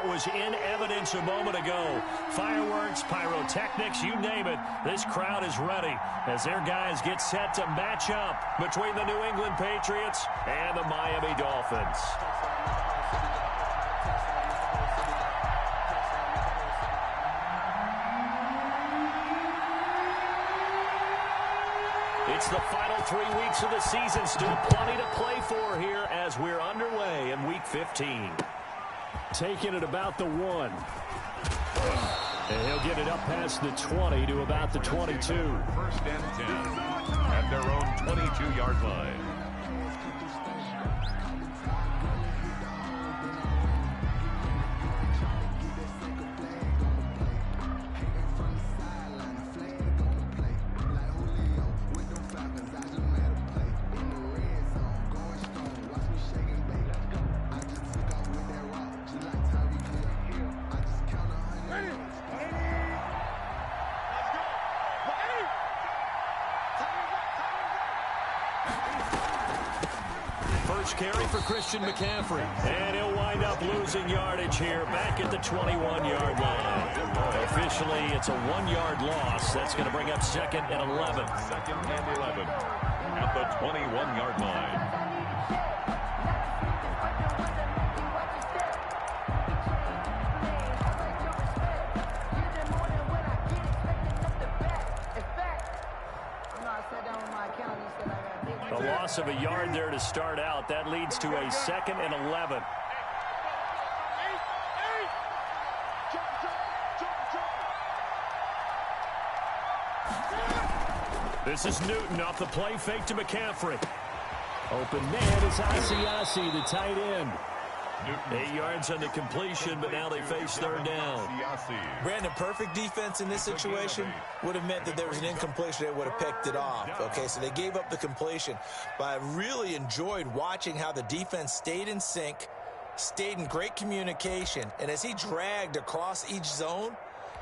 that was in evidence a moment ago. Fireworks, pyrotechnics, you name it. This crowd is ready as their guys get set to match up between the New England Patriots and the Miami Dolphins. It's the final 3 weeks of the season. Still plenty to play for here as we're underway in Week 15. Taking it about the 1. And he'll get it up past the 20 to about the 22. First and 10 at their own 22-yard line. Carry for Christian McCaffrey. And he'll wind up losing yardage here back at the 21-yard line. Officially, it's a 1-yard loss. That's going to bring up 2nd and 11. 2nd and 11 at the 21-yard line. A loss of a yard there to start out. That leads to a 2nd and 11. This is Newton off the play fake to McCaffrey. Open man is Asiasi, the tight end. 8 yards on the completion, but now they face 3rd down. Brandon, perfect defense in this situation would have meant that there was an incompletion. They would have picked it off. Okay, so they gave up the completion. But I really enjoyed watching how the defense stayed in sync, stayed in great communication. And as he dragged across each zone,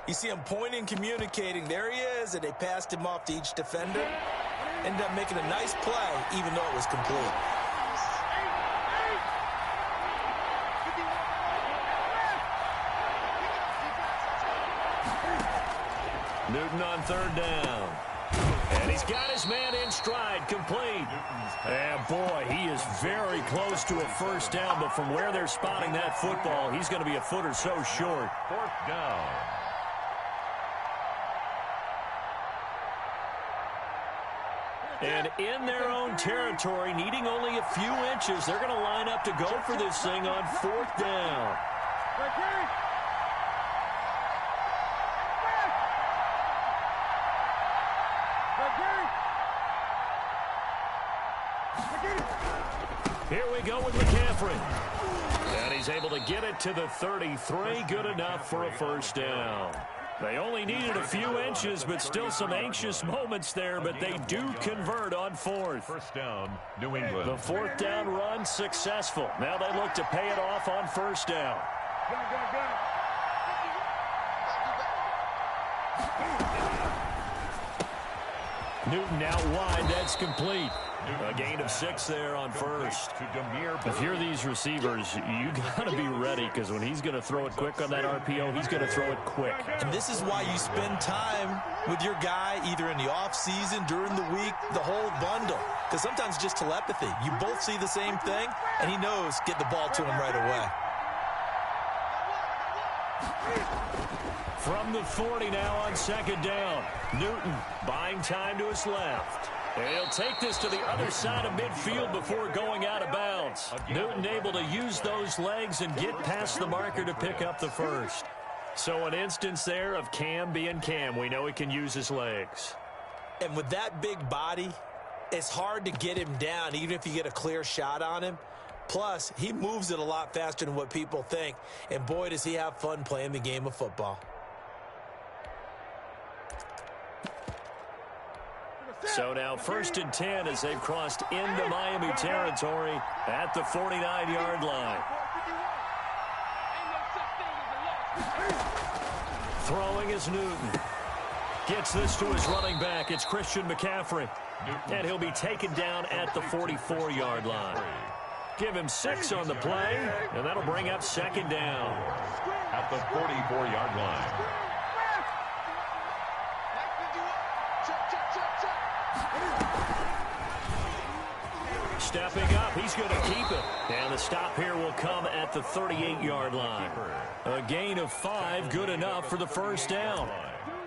you see him pointing, communicating. There he is, and they passed him off to each defender. Ended up making a nice play, even though it was complete. Newton on 3rd down. And he's got his man in stride, complete. And boy, he is very close to a 1st down, but from where they're spotting that football, he's going to be a foot or so short. 4th down. And in their own territory, needing only a few inches, they're going to line up to go for this thing on 4th down. Here we go with McCaffrey. And he's able to get it to the 33. Good enough for a 1st down. They only needed a few inches, but still some anxious moments there, but they do convert on 4th. 1st down, New England. The 4th down run successful. Now they look to pay it off on 1st down. Newton out wide. That's complete. A gain of 6 there on 1st. If you're these receivers, you got to be ready, because when he's going to throw it quick on that RPO, he's going to throw it quick. And this is why you spend time with your guy either in the offseason, during the week, the whole bundle. Because sometimes it's just telepathy. You both see the same thing, and he knows get the ball to him right away. From the 40 now on 2nd down. Newton buying time to his left. And he'll take this to the other side of midfield before going out of bounds. Newton able to use those legs and get past the marker to pick up the 1st. So an instance there of Cam being Cam. We know he can use his legs. And with that big body, it's hard to get him down, even if you get a clear shot on him. Plus, he moves it a lot faster than what people think. And boy, does he have fun playing the game of football. So now 1st and 10 as they've crossed into Miami territory at the 49-yard line. Throwing is Newton. Gets this to his running back. It's Christian McCaffrey. And he'll be taken down at the 44-yard line. Give him 6 on the play, and that'll bring up 2nd down. at the 44-yard line. Stepping up, he's going to keep it. And the stop here will come at the 38-yard line. A gain of 5, good enough for the first down.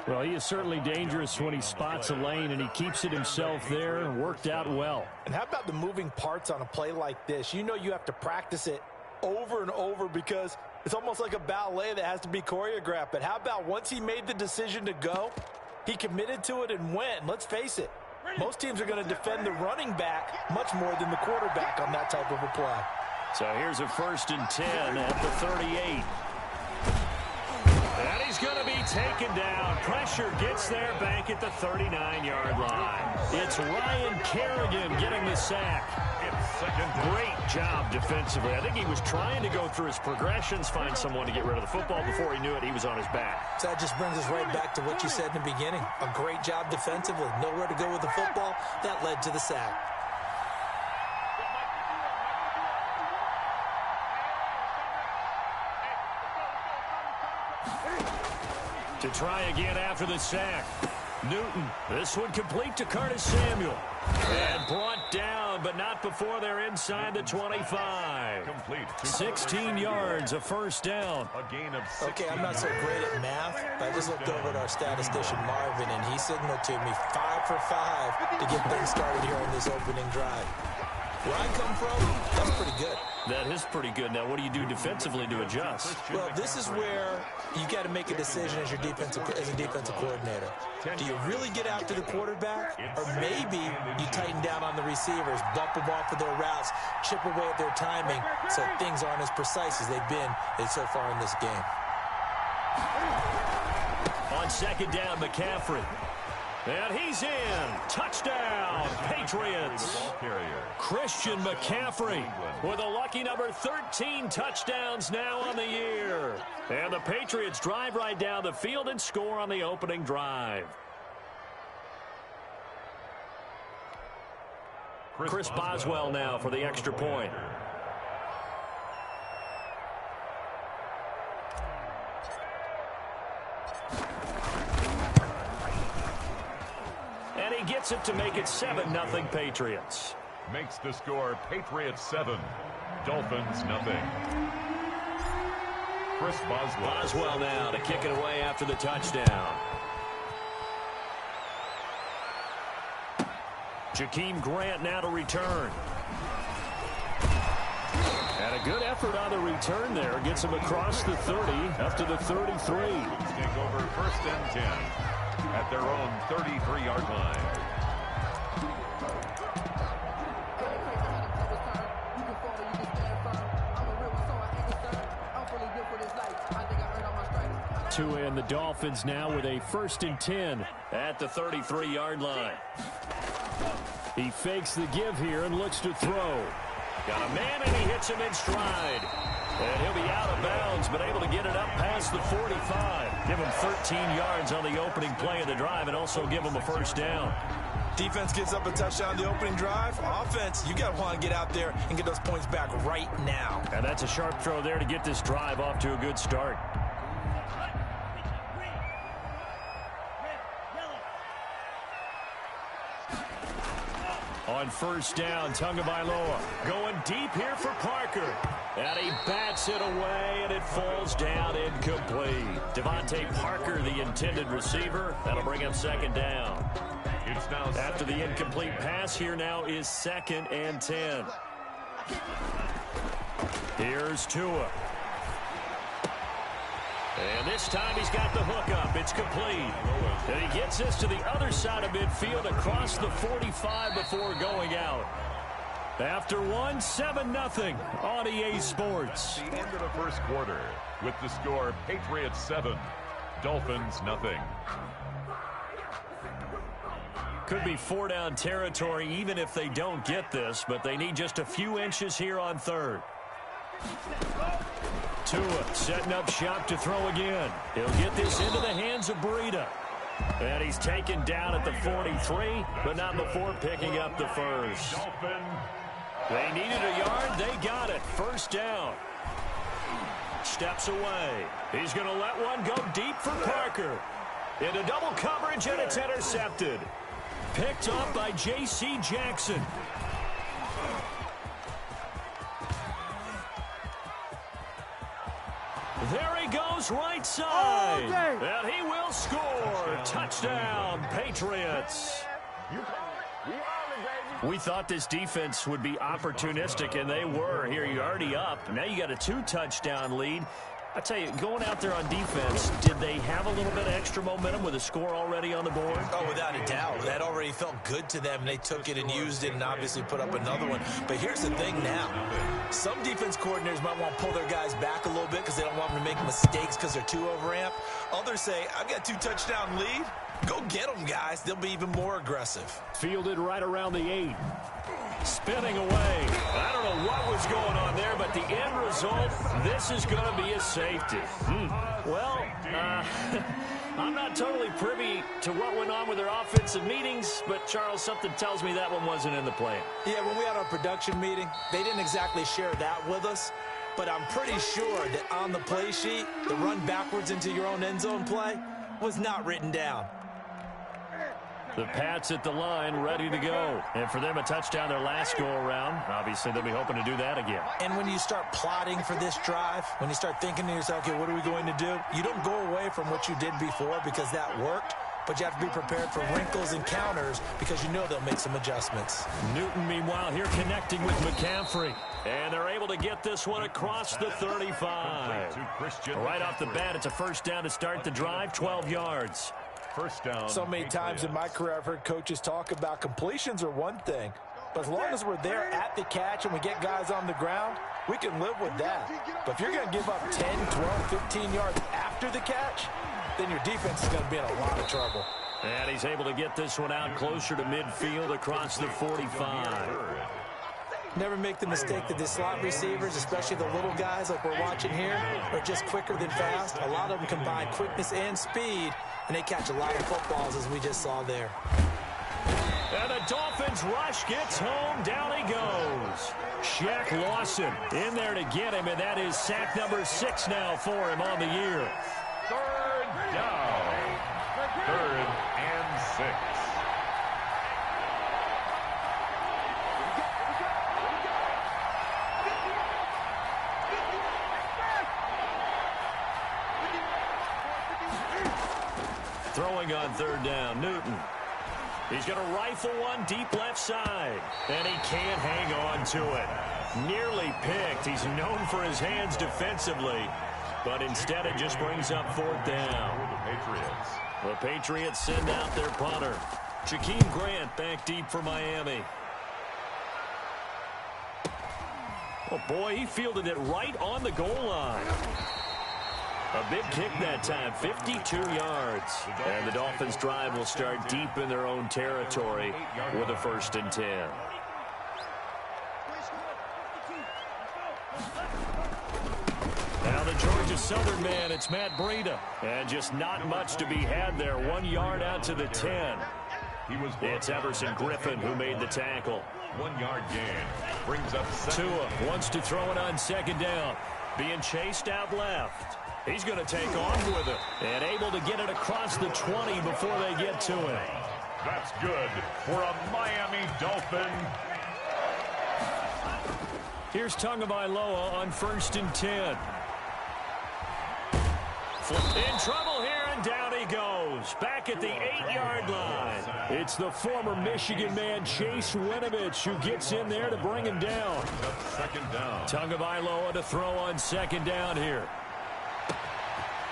Well, he is certainly dangerous when he spots a lane, and he keeps it himself there. Worked out well. And how about the moving parts on a play like this? You know you have to practice it over and over because it's almost like a ballet that has to be choreographed. But how about once he made the decision to go, he committed to it and went. Let's face it, most teams are going to defend the running back much more than the quarterback on that type of a play. So here's a 1st and 10 at the 38. And he's going to be taken down. Pressure gets there back at the 39-yard line. It's Ryan Kerrigan getting the sack. Great job defensively. I think he was trying to go through his progressions, find someone to get rid of the football. Before he knew it, he was on his back. So that just brings us right back to what you said in the beginning. A great job defensively. Nowhere to go with the football. That led to the sack. To try again after the sack. Newton, this one complete to Curtis Samuel. And brought down, but not before they're inside the 25. Complete. 16 yards, a first down. A gain of 16. Okay, I'm not so great at math, but I just looked over at our statistician, Marvin, and he signaled to me 5 for 5 to get things started here on this opening drive. Where I come from, that's pretty good. That is pretty good. Now, what do you do defensively to adjust? Well, this is where you got to make a decision as a defensive coordinator. Do you really get after the quarterback, or maybe you tighten down on the receivers, bump them off of their routes, chip away at their timing, so things aren't as precise as they've been so far in this game. On 2nd down, McCaffrey. And he's in. Touchdown, Patriots. Christian McCaffrey with a lucky number 13 touchdowns now on the year. And the Patriots drive right down the field and score on the opening drive. Chris Boswell now for the extra point. And he gets it to make it 7-0 Patriots. Makes the score Patriots 7, Dolphins 0. Chris Boswell. Boswell now to kick it away after the touchdown. Jakeem Grant now to return. And a good effort on the return there. Gets him across the 30 up to the 33. Take over 1st and 10 at their own 33-yard line. And the Dolphins now with a 1st and 10 at the 33-yard line. He fakes the give here and looks to throw. Got a man, and he hits him in stride. And he'll be out of bounds, but able to get it up past the 45. Give him 13 yards on the opening play of the drive and also give him a first down. Defense gives up a touchdown on the opening drive. Offense, you got to want to get out there and get those points back right now. And that's a sharp throw there to get this drive off to a good start. On 1st down, Tagovailoa going deep here for Parker. And he bats it away, and it falls down incomplete. Devontae Parker, the intended receiver. That'll bring him 2nd down. It's now after the incomplete pass, here now is 2nd and 10. Here's Tua. And this time he's got the hook up. It's complete. And he gets this to the other side of midfield across the 45 before going out. After 7-0 on EA Sports. The end of the 1st quarter with the score Patriots 7, Dolphins 0. Could be 4-down territory even if they don't get this, but they need just a few inches here on 3rd. Tua setting up shop to throw again. He'll get this into the hands of Breida. And he's taken down at the 43, but not before picking up the first. They needed a yard. They got it. 1st down. steps away. He's going to let one go deep for Parker. Into double coverage, and it's intercepted. Picked up by J.C. Jackson. There he goes, right side. And he will score. Touchdown, Patriots. We thought this defense would be opportunistic, and they were. Here, you're already up. Now you got a 2-touchdown lead. I tell you, going out there on defense, did they have a little bit of extra momentum with a score already on the board? Oh, without a doubt. That already felt good to them. They took it and used it and obviously put up another one. But here's the thing now. Some defense coordinators might want to pull their guys back a little bit because they don't want them to make mistakes because they're too overamped. Others say, I've got a 2-touchdown lead. Go get them, guys. They'll be even more aggressive. Fielded right around the 8. Spinning away. I don't know what was going on there, but the end result, this is going to be a safety. Well, I'm not totally privy to what went on with their offensive meetings, but, Charles, something tells me that one wasn't in the plan. Yeah, when we had our production meeting, they didn't exactly share that with us, but I'm pretty sure that on the play sheet, the run backwards into your own end zone play was not written down. The Pats at the line, ready to go. And for them, a touchdown their last go-around. Obviously, they'll be hoping to do that again. And when you start plotting for this drive, when you start thinking to yourself, okay, what are we going to do? You don't go away from what you did before because that worked, but you have to be prepared for wrinkles and counters because you know they'll make some adjustments. Newton, meanwhile, here connecting with McCaffrey. And they're able to get this one across the 35. Right off the bat, it's a first down to start the drive, 12 yards. First down. So many times in my career, I've heard coaches talk about completions are one thing, but as long as we're there at the catch and we get guys on the ground, we can live with that. But if you're going to give up 10, 12, 15 yards after the catch, then your defense is going to be in a lot of trouble. And he's able to get this one out closer to midfield across the 45. Never make the mistake that the slot receivers, especially the little guys like we're watching here, are just quicker than fast. A lot of them combine quickness and speed, and they catch a lot of footballs, as we just saw there. And the Dolphins rush gets home. Down he goes. Shaq Lawson in there to get him, and that is sack number 6 now for him on the year. Third down. 3rd and 6. Throwing on 3rd down, Newton. He's going to rifle one deep left side, and he can't hang on to it. Nearly picked. He's known for his hands defensively, but instead it just brings up 4th down. The Patriots send out their punter. Jakeem Grant back deep for Miami. Oh, boy, he fielded it right on the goal line. A big kick that time, 52 yards. And the Dolphins' drive will start deep in their own territory with a 1st and 10. Now the Georgia Southern man, it's Matt Breida. And just not much to be had there. 1 yard out to the 10. It's Everson Griffin who made the tackle. 1 yard gain. Brings up Tua wants to throw it on 2nd down. Being chased out left. He's going to take off with it and able to get it across the 20 before they get to him. That's good for a Miami Dolphin. Here's Tagovailoa on 1st and 10. In trouble here, and down he goes. Back at the 8-yard line. It's the former Michigan man, Chase Winovich, who gets in there to bring him down. 2nd down. Tagovailoa to throw on 2nd down here.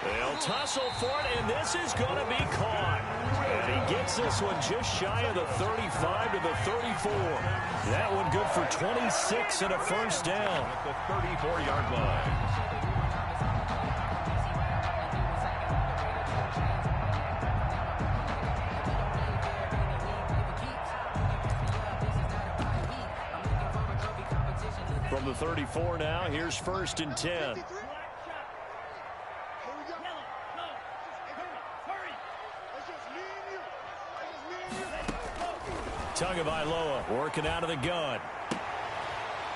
They'll tussle for it, and this is going to be caught. And he gets this one just shy of the 35 to the 34. That one good for 26 and a 1st down. At the 34-yard line. From the 34 now, here's 1st and 10. Tagovailoa working out of the gun.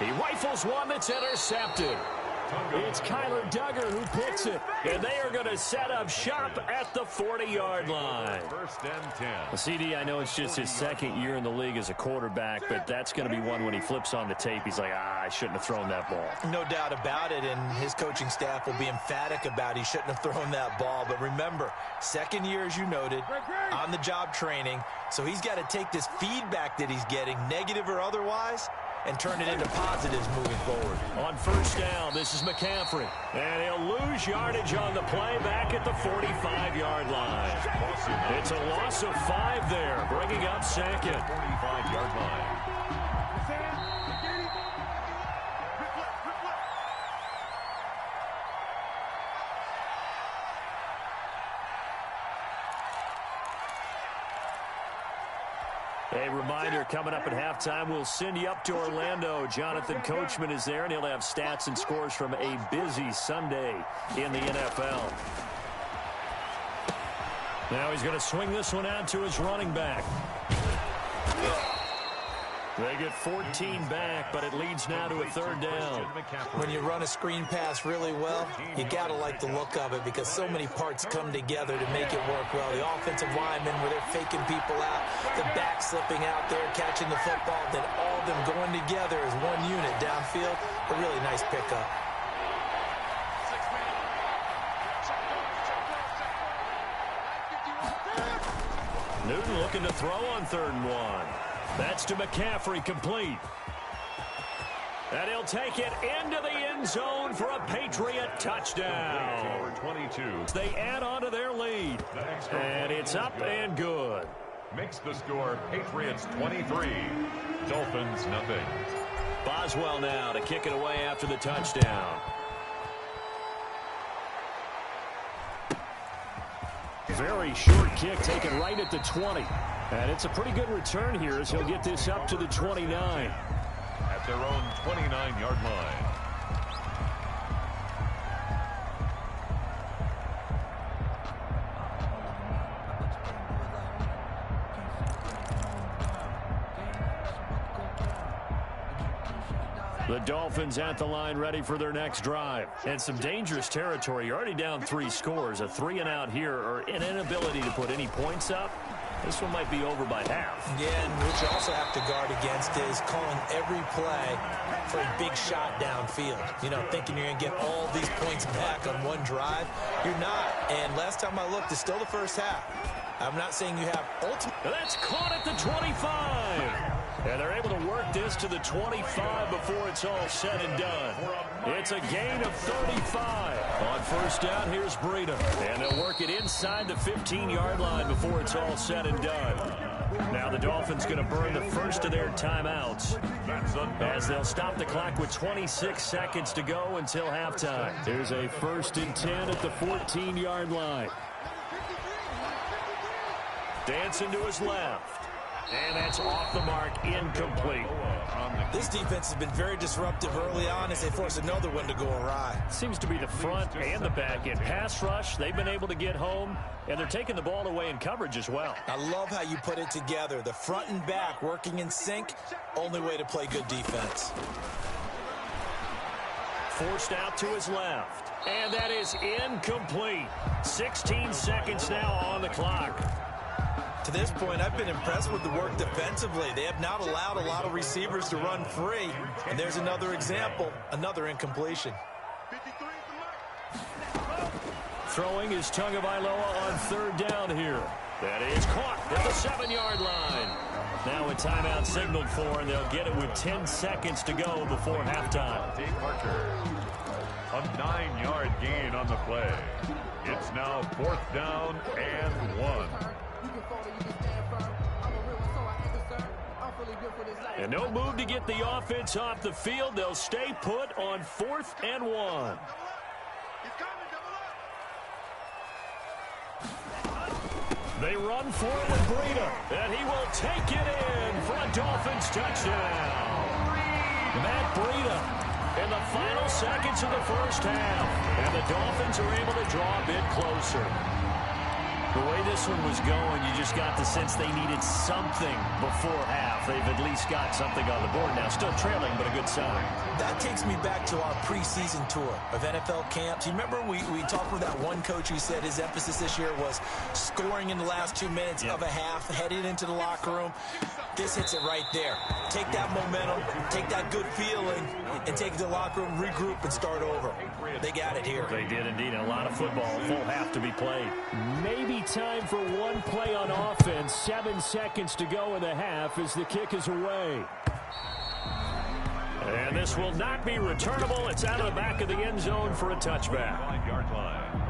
He rifles one that's intercepted. It's Kyler Duggar who picks it. And they are going to set up shop at the 40-yard line. First and 10. Well, CD, I know it's just his second year in the league as a quarterback, but that's going to be one when he flips on the tape. He's like, I shouldn't have thrown that ball. No doubt about it, and his coaching staff will be emphatic about he shouldn't have thrown that ball. But remember, second year, as you noted, on-the-job training, so he's got to take this feedback that he's getting, negative or otherwise, and turn it into positives moving forward. On first down, this is McCaffrey. And he'll lose yardage on the play back at the 45-yard line. It's a loss of 5 there, bringing up second. 45-yard line. A reminder, coming up at halftime, we'll send you up to Orlando. Jonathan Coachman is there, and he'll have stats and scores from a busy Sunday in the NFL. Now he's going to swing this one out to his running back. They get 14 back, but it leads now to a third down. When you run a screen pass really well, you got to like the look of it because so many parts come together to make it work well. The offensive linemen, where they're faking people out, the back slipping out there, catching the football, then all of them going together as one unit downfield. A really nice pickup. Newton looking to throw on 3rd and 1. That's to McCaffrey, complete. And he'll take it into the end zone for a Patriot touchdown. Over 22. They add on to their lead. And it's up and good. Makes the score Patriots 23, Dolphins nothing. Boswell now to kick it away after the touchdown. Very short kick taken right at the 20. And it's a pretty good return here as he'll get this up to the 29. At their own 29-yard line. The Dolphins at the line ready for their next drive. And some dangerous territory. You're already down 3 scores. A 3-and-out here or an inability to put any points up. This one might be over by half. Yeah, and what you also have to guard against is calling every play for a big shot downfield. You know, thinking you're going to get all these points back on one drive. You're not. And last time I looked, it's still the first half. I'm not saying you have ultimate. That's caught at the 25. And they're able to work this to the 25 before it's all said and done. It's a gain of 35. On first down, here's Breida. And they'll work it inside the 15-yard line before it's all said and done. Now the Dolphins going to burn the first of their timeouts as they'll stop the clock with 26 seconds to go until halftime. There's a 1st and 10 at the 14-yard line. Dancing to his left. And that's off the mark, incomplete. This defense has been very disruptive early on as they force another one to go awry. Seems to be the front and the back end. Pass rush, they've been able to get home, and they're taking the ball away in coverage as well. I love how you put it together. The front and back working in sync, only way to play good defense. Forced out to his left, and that is incomplete. 16 seconds now on the clock. To this point, I've been impressed with the work defensively. They have not allowed a lot of receivers to run free. And there's another example, another incompletion. Throwing is Tagovailoa on 3rd down here. That is caught at the 7-yard line. Now a timeout signaled for, and they'll get it with 10 seconds to go before halftime. Dave Parker. A 9-yard gain on the play. It's now 4th down and 1. And no move to get the offense off the field. They'll stay put on 4th and 1. They run forward with Breida, and he will take it in for a Dolphins touchdown. Matt Breida in the final seconds of the first half. And the Dolphins are able to draw a bit closer. The way this one was going, you just got the sense they needed something before half. They've at least got something on the board now. Still trailing, but a good sign. That takes me back to our preseason tour of NFL camps. You remember we talked with that one coach who said his emphasis this year was scoring in the last 2 minutes of a half, heading into the locker room. This hits it right there. Take that momentum, take that good feeling, and take it to the locker room, regroup, and start over. They got it here. They did indeed. A lot of football, full half to be played. Maybe time for one play on offense. 7 seconds to go in the half as the kick is away. And this will not be returnable. It's out of the back of the end zone for a touchback. 5-yard line.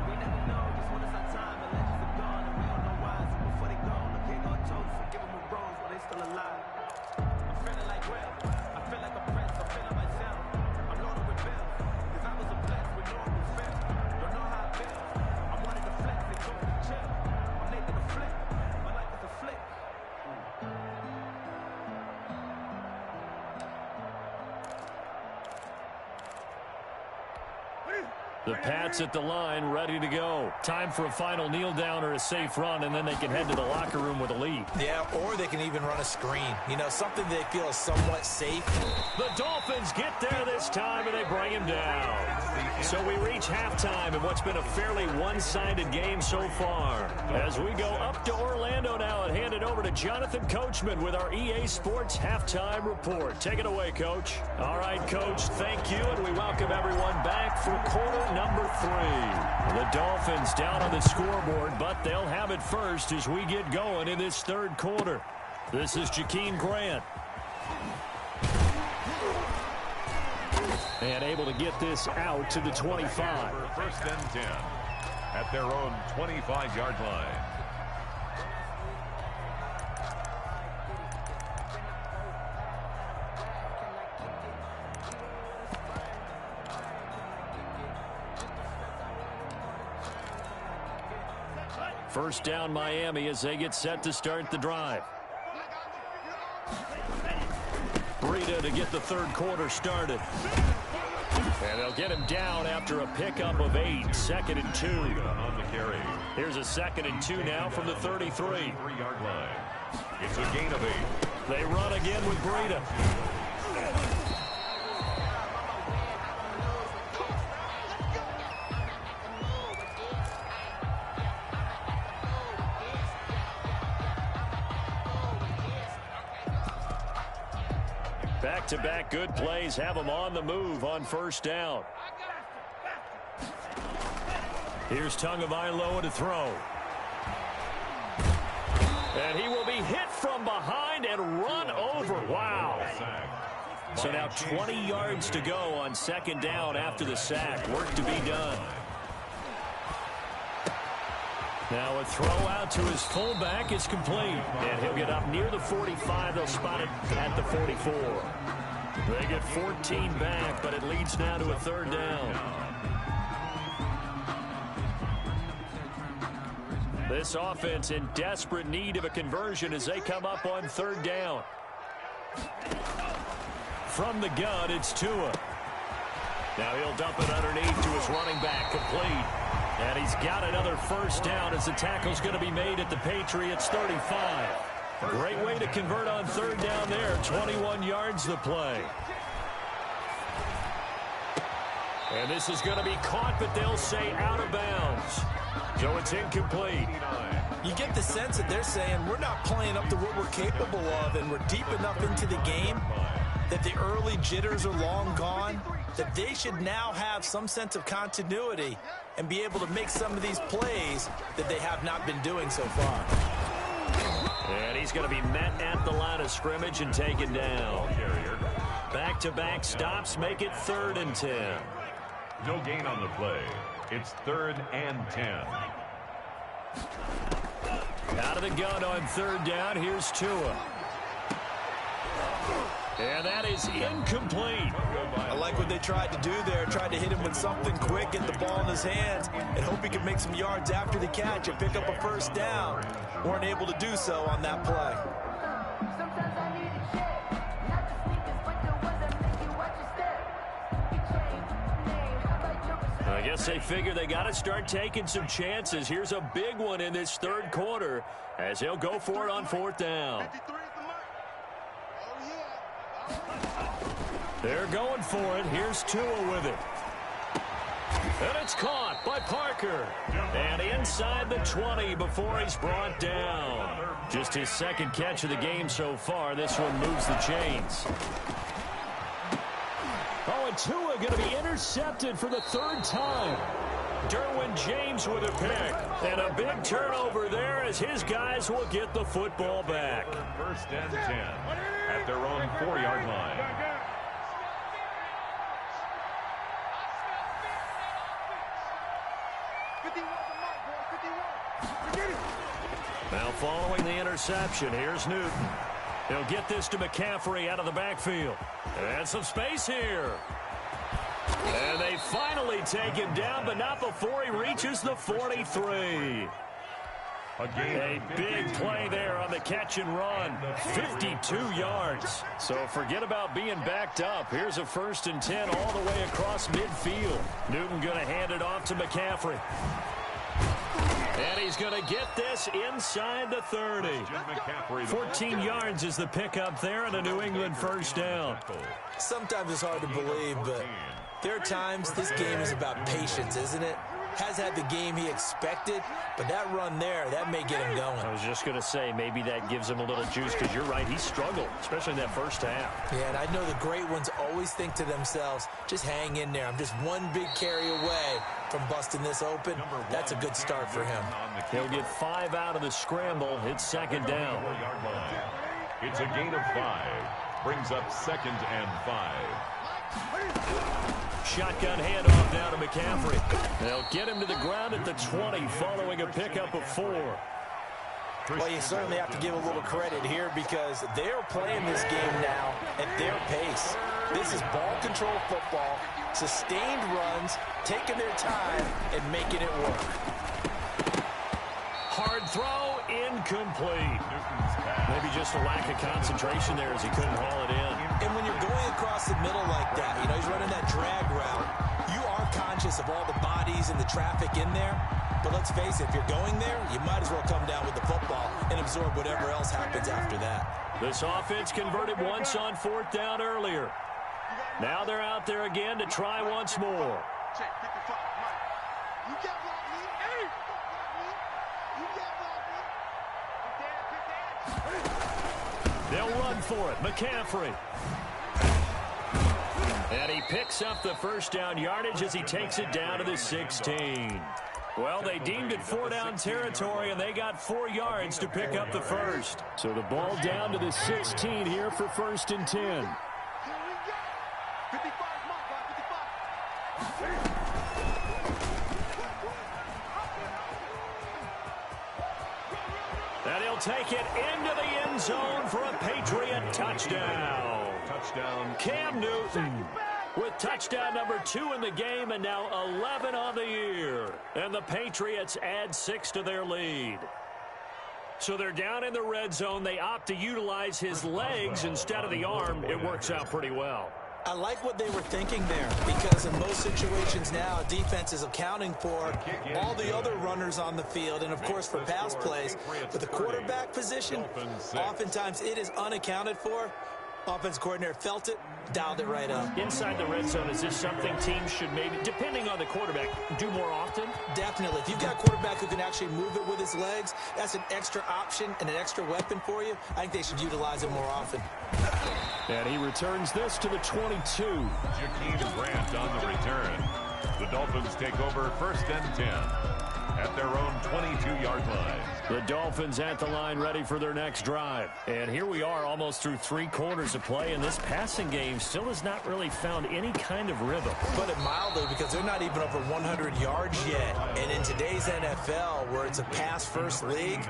The Pats at the line, ready to go. Time for a final kneel down or a safe run, and then they can head to the locker room with a lead. Yeah, or they can even run a screen. You know, something they feel is somewhat safe. The Dolphins get there this time, and they bring him down. So we reach halftime in what's been a fairly one-sided game so far. As we go up to Orlando now and hand it over to Jonathan Coachman with our EA Sports Halftime Report. Take it away, Coach. All right, Coach, thank you, and we welcome everyone back for quarter number 3. The Dolphins down on the scoreboard, but they'll have it first as we get going in this third quarter. This is Jakeem Grant. And able to get this out to the 25. First and 10 at their own 25-yard line. First down Miami as they get set to start the drive. Breida to get the third quarter started. And they'll get him down after a pickup of 8. 2nd and 2. On the carry. Here's a 2nd and 2 now from the 33. 3-yard line. It's a gain of 8. They run again with Breida. Back-to-back good plays have them on the move on first down. Here's Tagovailoa to throw. And he will be hit from behind and run over. Wow. So now 20 yards to go on second down after the sack. Work to be done. Now a throw out to his fullback is complete. And he'll get up near the 45. They'll spot it at the 44. They get 14 back, but it leads now to a third down. This offense in desperate need of a conversion as they come up on third down. From the gun, it's Tua. Now he'll dump it underneath to his running back, complete. And he's got another first down as the tackle's going to be made at the Patriots 35. Great way to convert on third down there. 21 yards the play. And this is going to be caught, but they'll say out of bounds. So it's incomplete. You get the sense that they're saying we're not playing up to what we're capable of, and we're deep enough into the game that the early jitters are long gone, that they should now have some sense of continuity and be able to make some of these plays that they have not been doing so far. And he's going to be met at the line of scrimmage and taken down. Back-to-back stops make it 3rd and 10. No gain on the play. It's 3rd and 10. Out of the gun on third down. Here's Tua. And that is incomplete. I like what they tried to do there. Tried to hit him with something quick, get the ball in his hands, and hope he could make some yards after the catch and pick up a first down. Weren't able to do so on that play. I guess they figure they got to start taking some chances. Here's a big one in this third quarter as he'll go for it on fourth down. They're going for it. Here's Tua with it. And it's caught by Parker. And inside the 20 before he's brought down. Just his second catch of the game so far. This one moves the chains. Oh, and Tua going to be intercepted for the third time. Derwin James with a pick. And a big turnover there as his guys will get the football back. First and 10 at their own 4-yard line. Now following the interception, here's Newton. He'll get this to McCaffrey out of the backfield. And some space here. And they finally take him down, but not before he reaches the 43. A big play there on the catch and run. 52 yards. So forget about being backed up. Here's a 1st and 10 all the way across midfield. Newton going to hand it off to McCaffrey. And he's going to get this inside the 30. 14 yards is the pickup there and a New England first down. Sometimes it's hard to believe, but there are times this game is about patience, isn't it? Has had the game he expected, but that run there, that may get him going. I was just going to say, maybe that gives him a little juice, because you're right, he struggled, especially in that first half. Yeah, and I know the great ones always think to themselves, just hang in there. I'm just one big carry away from busting this open. That's a good start for him. He'll get 5 out of the scramble. It's second down. It's a gain of 5. Brings up 2nd and 5. Shotgun handoff now to McCaffrey. They'll get him to the ground at the 20 following a pickup of 4. Well, you certainly have to give a little credit here because they're playing this game now at their pace. This is ball control football, sustained runs, taking their time, and making it work. Hard throw, incomplete. Maybe just a lack of concentration there as he couldn't haul it in. And when you're going across the middle like that, you know, he's running that drag route, you are conscious of all the bodies and the traffic in there. But let's face it, if you're going there, you might as well come down with the football and absorb whatever else happens after that. This offense converted once on 4th down earlier. Now they're out there again to try once more. They'll run for it. McCaffrey. And he picks up the first down yardage as he takes it down to the 16. Well, they deemed it 4-down territory, and they got 4 yards to pick up the first. So the ball down to the 16 here for 1st and 10. And he'll take it into the end zone for a Patriot touchdown. Cam Newton with touchdown number 2 in the game and now 11 on the year. And the Patriots add 6 to their lead. So they're down in the red zone. They opt to utilize his legs instead of the arm. It works out pretty well. I like what they were thinking there because in most situations now, defense is accounting for all the other runners on the field and, of course, for pass plays. But the quarterback position, oftentimes it is unaccounted for. Offense coordinator felt it, dialed it right up. Inside the red zone, is this something teams should maybe, depending on the quarterback, do more often? Definitely. If you've got a quarterback who can actually move it with his legs, that's an extra option and an extra weapon for you. I think they should utilize it more often. And he returns this to the 22. Jakeem Grant on the return. The Dolphins take over 1st and 10 at their own 22-yard line. The Dolphins at the line ready for their next drive. And here we are almost through 3 quarters of play, and this passing game still has not really found any kind of rhythm. Put it mildly, because they're not even over 100 yards yet. And in today's NFL, where it's a pass-first league,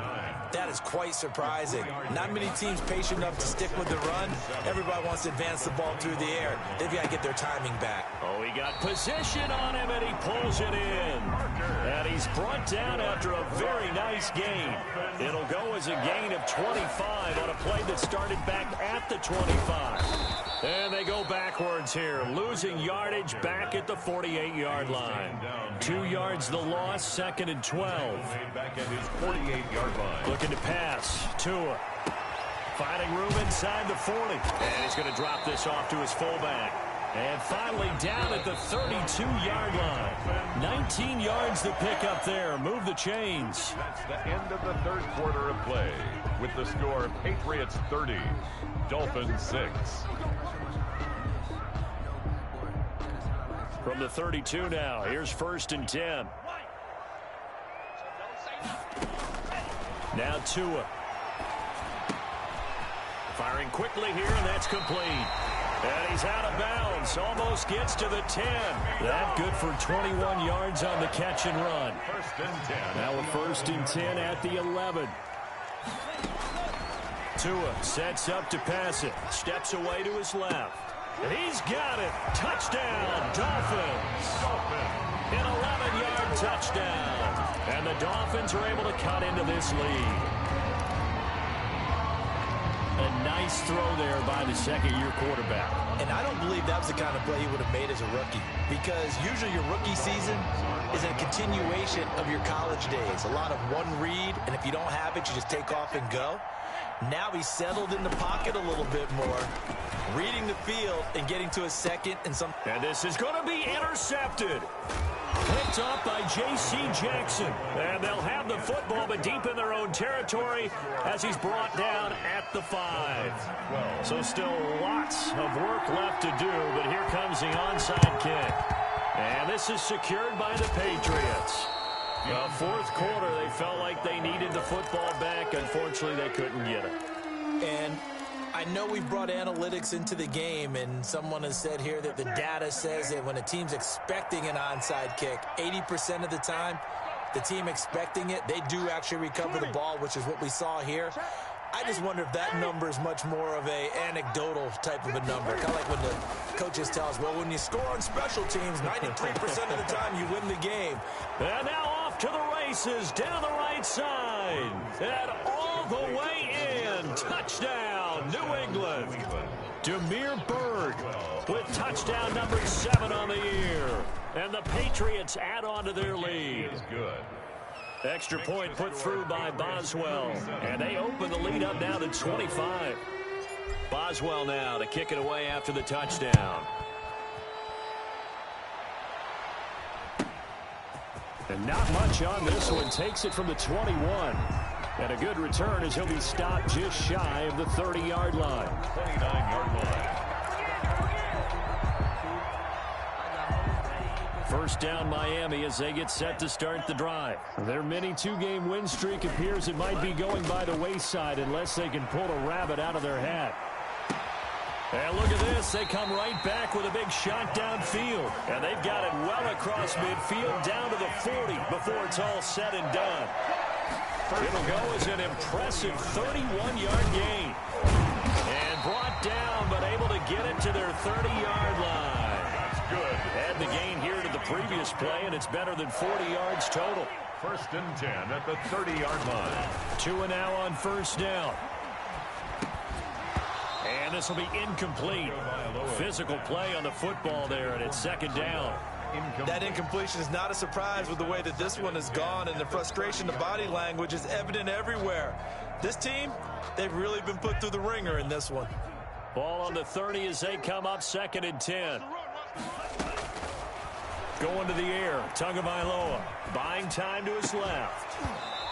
that is quite surprising. Not many teams patient enough to stick with the run. Everybody wants to advance the ball through the air. They've got to get their timing back. Oh, he got position on him, and he pulls it in. And he's brought down after a very nice game. It'll go as a gain of 25 on a play that started back at the 25. And they go backwards here, losing yardage back at the 48-yard line. 2 yards the loss, 2nd and 12. Back at his 48-yard line. Looking to pass. Tua. Finding room inside the 40. And he's going to drop this off to his fullback. And finally down at the 32-yard line. 19 yards to pick up there. Move the chains. That's the end of the third quarter of play. With the score, Patriots 30, Dolphins 6. From the 32 now, here's 1st and 10. Now Tua. Firing quickly here, and that's complete. And he's out of bounds. Almost gets to the 10. That good for 21 yards on the catch and run. 1st and 10. Now a 1st and 10 at the 11. Tua sets up to pass it. Steps away to his left. And he's got it. Touchdown, Dolphins. An 11-yard touchdown. And the Dolphins are able to cut into this lead. A nice throw there by the second-year quarterback. And I don't believe that was the kind of play he would have made as a rookie, because usually your rookie season is a continuation of your college days. A lot of one read, and if you don't have it, you just take off and go. Now he's settled in the pocket a little bit more, reading the field and getting to a second and some. And this is going to be intercepted. Picked off by J.C. Jackson. And they'll have the football, but deep in their own territory as he's brought down at the 5. So still lots of work left to do, but here comes the onside kick. And this is secured by the Patriots. The fourth quarter, they felt like they needed the football back. Unfortunately, they couldn't get it. And I know we've brought analytics into the game, and someone has said here that the data says that when a team's expecting an onside kick, 80% of the time, the team expecting it, they do actually recover the ball, which is what we saw here. I just wonder if that number is much more of a anecdotal type of a number. Kind of like when the coaches tell us, well, when you score on special teams, 93% of the time you win the game. And now off to the races, down the right side. And all the way in. Touchdown, New England. Damiere Byrd with touchdown number 7 on the year. And the Patriots add on to their lead. Good. Extra point put through by Boswell. And they open the lead up now to 25. Boswell now to kick it away after the touchdown. And not much on this one. Takes it from the 21. And a good return as he'll be stopped just shy of the 30-yard line. 29-yard line. First down Miami as they get set to start the drive. Their mini 2-game win streak appears it might be going by the wayside unless they can pull a rabbit out of their hat. And look at this. They come right back with a big shot downfield. And they've got it well across midfield down to the 40 before it's all said and done. It'll go as an impressive 31-yard gain. And brought down, but able to get it to their 30-yard line. That's good. Add the gain here to the previous play, and it's better than 40 yards total. 1st and 10 at the 30-yard line. Tua now on first down. And this will be incomplete. Physical play on the football there, and it's 2nd down. That incompletion is not a surprise with the way that this one has gone, and the frustration, the body language is evident everywhere. This team, they've really been put through the ringer in this one. Ball on the 30 as they come up 2nd and 10. Going to the air, Tagovailoa buying time to his left.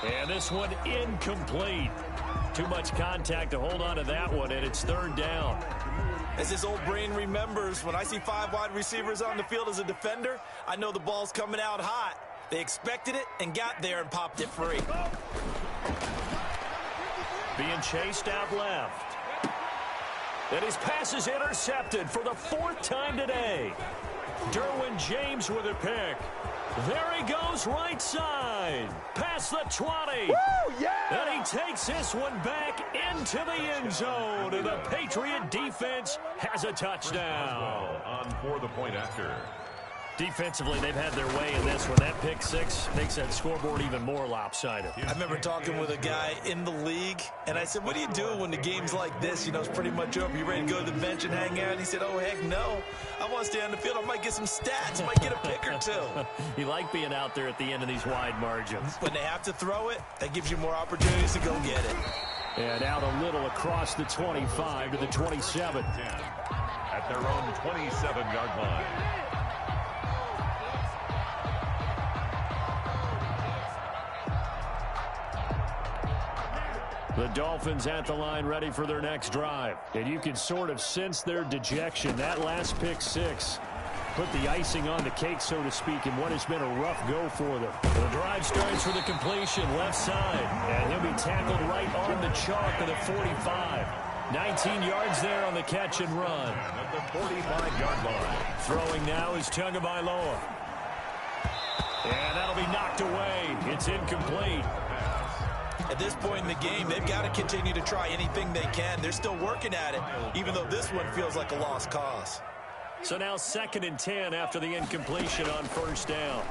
And this one incomplete. Too much contact to hold on to that one, and it's 3rd down. As his old brain remembers, when I see 5 wide receivers on the field as a defender, I know the ball's coming out hot. They expected it and got there and popped it free. Being chased out left. And his pass is intercepted for the 4th time today. Derwin James with a pick. There he goes right side. Past the 20. Woo, yeah! And he takes this one back into the end zone. And the Patriot defense has a touchdown. On for the point after. Defensively, they've had their way in this one. That pick six makes that scoreboard even more lopsided. I remember talking with a guy in the league, and I said, what do you do when the game's like this? You know, it's pretty much over. You ready to go to the bench and hang out? And he said, oh, heck no. I want to stay on the field. I might get some stats. I might get a pick or two. You like being out there at the end of these wide margins. When they have to throw it, that gives you more opportunities to go get it. And out a little across the 25 to the 27. At their own 27-yard line. The Dolphins at the line ready for their next drive. And you can sort of sense their dejection. That last pick six put the icing on the cake, so to speak, in what has been a rough go for them. The drive starts for the completion, left side. And he'll be tackled right on the chalk of the 45. 19 yards there on the catch and run. At the 45-yard line. Throwing now is Tagovailoa. And that'll be knocked away. It's incomplete. At this point in the game, they've got to continue to try anything they can. They're still working at it, even though this one feels like a lost cause. So now 2nd and 10 after the incompletion on first down.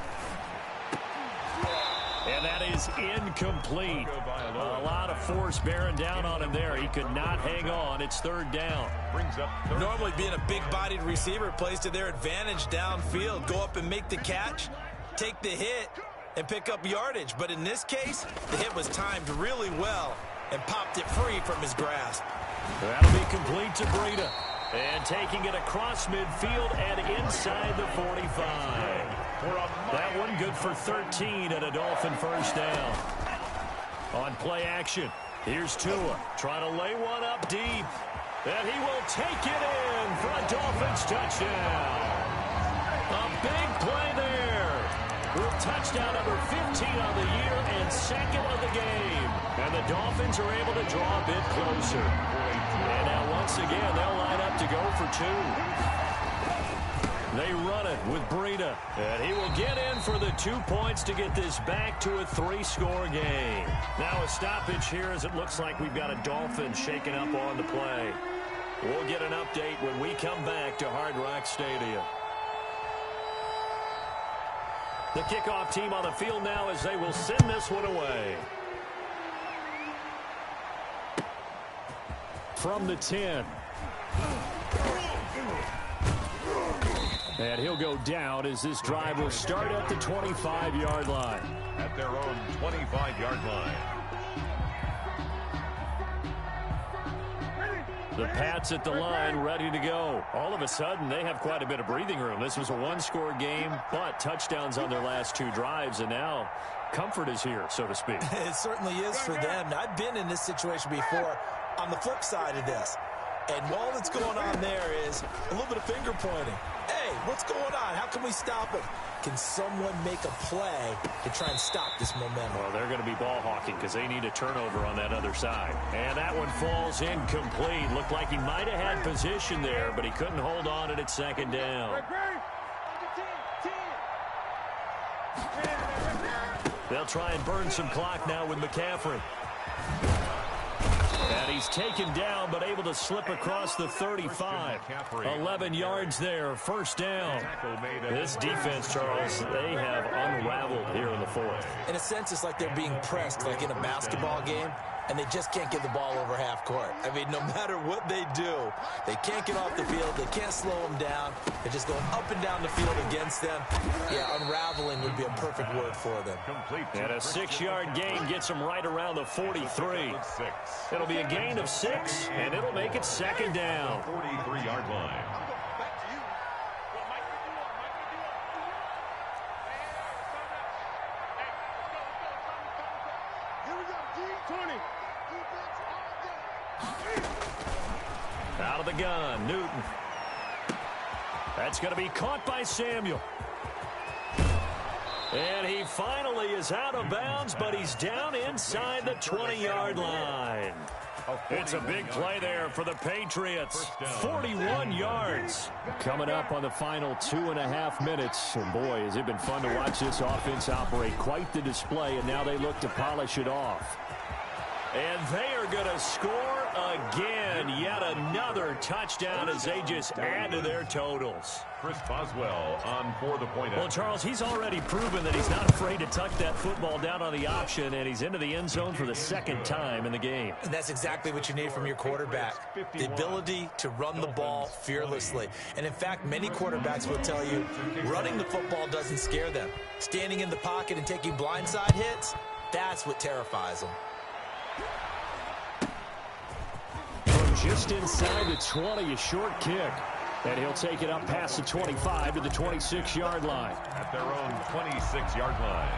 And that is incomplete. A lot of force bearing down on him there. He could not hang on. It's 3rd down. Normally being a big-bodied receiver plays to their advantage downfield. Go up and make the catch, take the hit, and pick up yardage. But in this case, the hit was timed really well and popped it free from his grasp. That'll be complete to Breida. And taking it across midfield and inside the 45. That one good for 13 and a Dolphin first down. On play action, here's Tua trying to lay one up deep. And he will take it in for a Dolphins touchdown. A big play there. With touchdown number 15 on the year and 2nd of the game. And the Dolphins are able to draw a bit closer. And now once again, they'll line up to go for 2. They run it with Breida. And he will get in for the 2 points to get this back to a 3-score game. Now a stoppage here as it looks like we've got a Dolphin shaking up on the play. We'll get an update when we come back to Hard Rock Stadium. The kickoff team on the field now as they will send this one away. From the 10. And he'll go down as this drive will start at the 25-yard line. At their own 25-yard line. The Pats at the line, ready to go. All of a sudden, they have quite a bit of breathing room. This was a 1-score game, but touchdowns on their last 2 drives, and now comfort is here, so to speak. It certainly is for them. Now, I've been in this situation before on the flip side of this. And all that's going on there is a little bit of finger pointing. Hey, what's going on? How can we stop him? Can someone make a play to try and stop this momentum? Well, they're going to be ball hawking because they need a turnover on that other side. And that one falls incomplete. Looked like he might have had position there, but he couldn't hold on and it's 2nd down. They'll try and burn some clock now with McCaffrey. And he's taken down, but able to slip across the 35. 11 yards there, first down. This defense, Charles, they have unraveled here in the 4th. In a sense, it's like they're being pressed, like in a basketball game, and they just can't get the ball over half court. I mean, no matter what they do, they can't get off the field. They can't slow them down. They're just going up and down the field against them. Yeah, unraveling would be a perfect word for them. And a 6-yard gain gets them right around the 43. It'll be a gain of 6, and it'll make it 2nd down. 43-yard line. Out of the gun, Newton. That's going to be caught by Samuel. And he finally is out of bounds, but he's down inside the 20-yard line. It's a big play there for the Patriots. 41 yards. Coming up on the final 2.5 minutes. And boy, has it been fun to watch this offense operate. Quite the display, and now they look to polish it off. And they are going to score again. Yet another touchdown as they just add to their totals. Chris Boswell on for the point. Well, Charles, he's already proven that he's not afraid to tuck that football down on the option, and he's into the end zone for the second time in the game. And that's exactly what you need from your quarterback, the ability to run the ball fearlessly. And, in fact, many quarterbacks will tell you running the football doesn't scare them. Standing in the pocket and taking blindside hits, that's what terrifies them. From just inside the 20, a short kick. And he'll take it up past the 25 to the 26-yard line. At their own 26-yard line.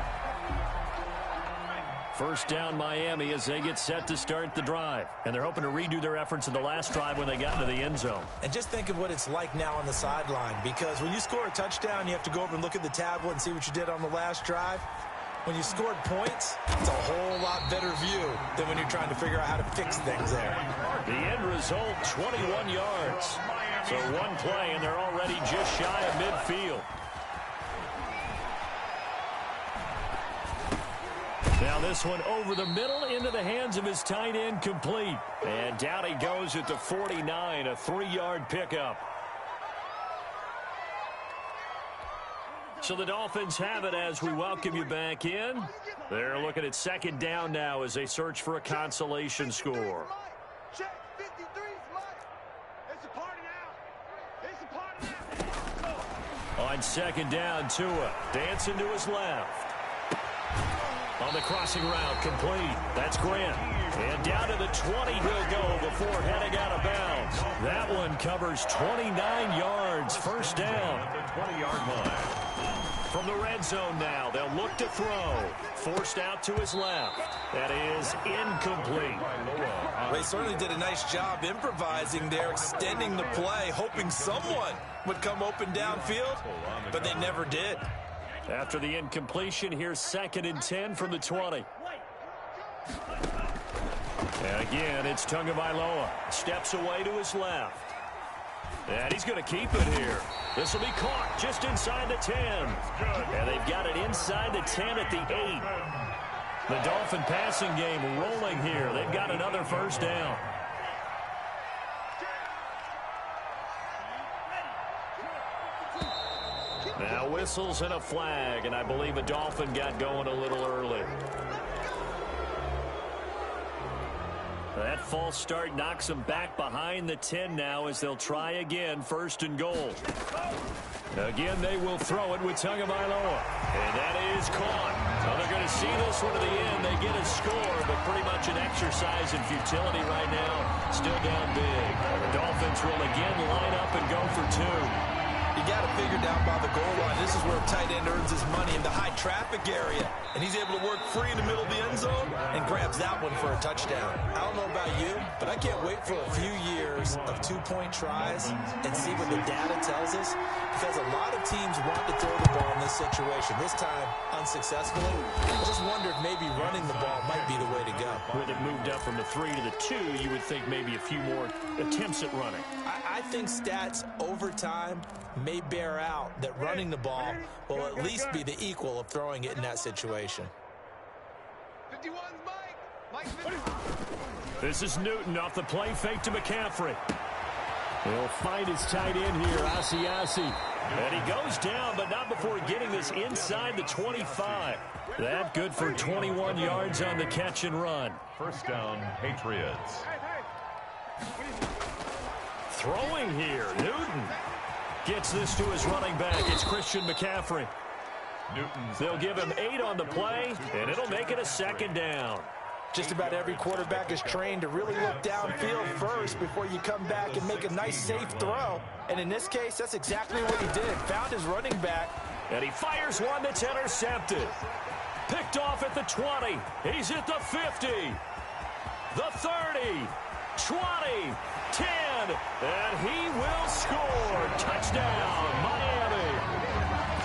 First down Miami as they get set to start the drive. And they're hoping to redo their efforts in the last drive when they got into the end zone. And just think of what it's like now on the sideline, because when you score a touchdown, you have to go over and look at the tablet and see what you did on the last drive. When you scored points, it's a whole lot better view than when you're trying to figure out how to fix things there. The end result, 21 yards. So one play, and they're already just shy of midfield. Now this one over the middle into the hands of his tight end, complete. And down he goes at the 49, a 3-yard pickup. So the Dolphins have it as we welcome you back in. They're looking at second down now as they search for a consolation score. On second down, Tua dancing to his left. On the crossing route, complete. That's Grant. And down to the 20 he'll go before heading out of bounds. That one covers 29 yards, first down. At the 20-yard line. From the red zone now, they'll look to throw. Forced out to his left. That is incomplete. They certainly did a nice job improvising there, extending the play, hoping someone would come open downfield, but they never did. After the incompletion, here's second and 10 from the 20. And again, it's Tagovailoa. Steps away to his left. And he's going to keep it here. This will be caught just inside the 10. And they've got it inside the 10 at the 8. The Dolphin passing game rolling here. They've got another first down. Now whistles and a flag, and I believe a Dolphin got going a little early. That false start knocks them back behind the 10 now as they'll try again, first and goal. Again, they will throw it with Tagovailoa. And that is caught. Well, they're going to see this one to the end. They get a score, but pretty much an exercise in futility right now. Still down big. The Dolphins will again line up and go for two. You got to figure down by the goal line. This is where a tight end earns his money, in the high traffic area. And he's able to work free in the middle of the end zone and grabs that one for a touchdown. I don't know about you, but I can't wait for a few years of two-point tries and see what the data tells us, because a lot of teams want to throw the ball in this situation. This time, unsuccessfully. I just wonder if maybe running the ball might be the way to go. With it moved up from the 3 to the 2, you would think maybe a few more attempts at running. I think stats over time may bear out that running the ball will at least be the equal of throwing it in that situation. This is Newton off the play fake to McCaffrey. He'll find his tight end here, Asiasi. And he goes down, but not before getting this inside the 25. That good for 21 yards on the catch and run. First down, Patriots. Throwing here, Newton gets this to his running back. It's Christian McCaffrey. They'll give him 8 on the play, and it'll make it a second down. Just about every quarterback is trained to really look downfield first before you come back and make a nice, safe throw. And in this case, that's exactly what he did. Found his running back. And he fires one that's intercepted. Picked off at the 20. He's at the 50. The 30. 20. 10. And he will score. Touchdown, Miami.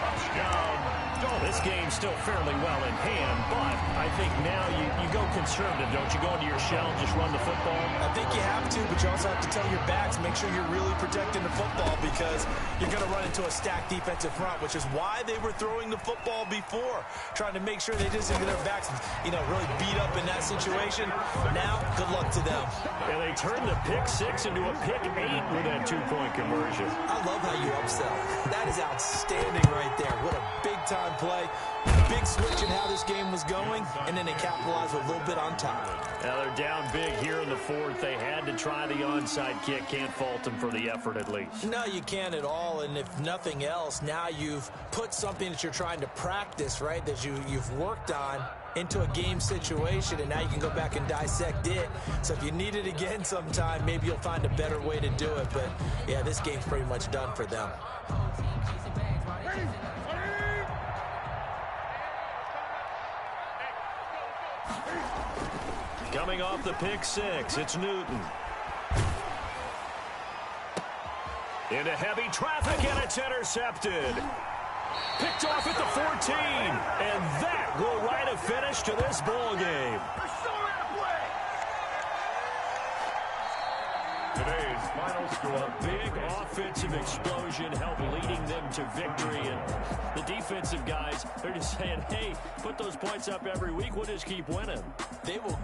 Touchdown, Dolphins. This game's still fairly well in hand, but I think now you go conservative, don't you? Go into your shell and just run the football? I think you have to, but you also have to tell your backs, make sure you're really protecting the football because you're going to run into a stacked defensive front, which is why they were throwing the football before, trying to make sure they just get their backs, really beat up in that situation. Now, good luck to them. And they turned the pick 6 into a pick 8 with that 2-point conversion. I love how you upsell. That is outstanding right there. What a big-time play. Big switch in how this game was going, and then they capitalized with a little bit on top. Now they're down big here in the 4th. They had to try the onside kick. Can't fault them for the effort at least. No, you can't at all, and if nothing else, now you've put something that you're trying to practice, right, that you've worked on into a game situation, and now you can go back and dissect it. So if you need it again sometime, maybe you'll find a better way to do it. But, yeah, this game's pretty much done for them. Coming off the pick 6, it's Newton. Into heavy traffic, and it's intercepted. Picked off at the 14, and that will write a finish to this ball game. Today's final score. A big offensive explosion helped leading them to victory, and the defensive guys, they're just saying, hey, put those points up every week, we'll just keep winning. They will